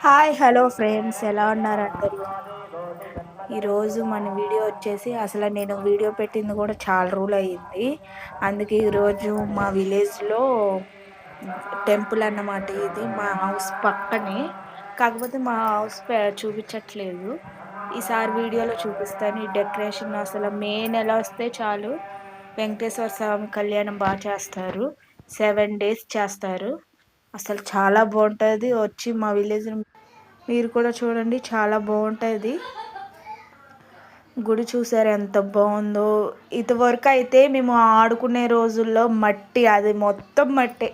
Hi hello friends, ఎలా ఉన్నారు అందరూ? ఈరోజు మన వీడియో వచ్చేసి అసలు నేను వీడియో పెట్టింది కూడా చాలా రోజులు అయ్యింది. అందుకే ఈరోజు మా విలేజ్లో టెంపుల్ అన్నమాట. ఇది మా హౌస్ పక్కనే, కాకపోతే మా హౌస్ చూపించట్లేదు. ఈసారి వీడియోలో చూపిస్తాను. ఈ డెకరేషన్ అసలు మే నెల వస్తే చాలు, వెంకటేశ్వర స్వామి కళ్యాణం బాగా చేస్తారు. 7 days చేస్తారు. అసలు చాలా బాగుంటుంది. వచ్చి మా విలేజ్ మీరు కూడా చూడండి, చాలా బాగుంటుంది. గుడి చూసారు ఎంత బాగుందో. ఇదివరకు అయితే మేము ఆడుకునే రోజుల్లో మట్టి, అది మొత్తం మట్టే.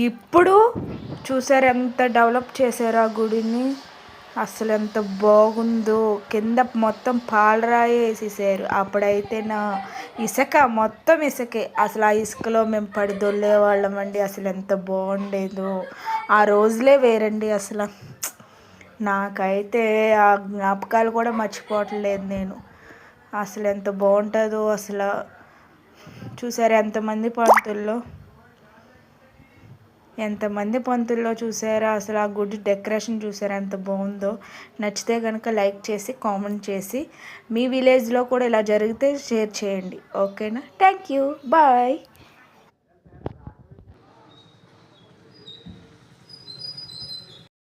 ఇప్పుడు చూసారు ఎంత డెవలప్ చేశారు ఆ గుడిని. అసలు ఎంత బాగుందో. కింద మొత్తం పాలరాయి వేసేసారు. అప్పుడైతే నా ఇసుక, మొత్తం ఇసుకే. అసలు ఆ ఇసుకలో మేము పడి దొల్లేవాళ్ళం అండి. అసలు ఎంత బాగుండేదో. ఆ రోజులే వేరండి అసలు. నాకైతే ఆ జ్ఞాపకాలు కూడా మర్చిపోవట్లేదు నేను. అసలు ఎంత బాగుంటుందో అసలు. చూసారు ఎంతమంది పంతుల్లో చూసారా? అసలు ఆ గుడి డెకరేషన్ చూసారా ఎంత బాగుందో. నచ్చితే కనుక లైక్ చేసి కామెంట్ చేసి, మీ విలేజ్లో కూడా ఇలా జరిగితే షేర్ చేయండి. ఓకేనా? Thank you, bye.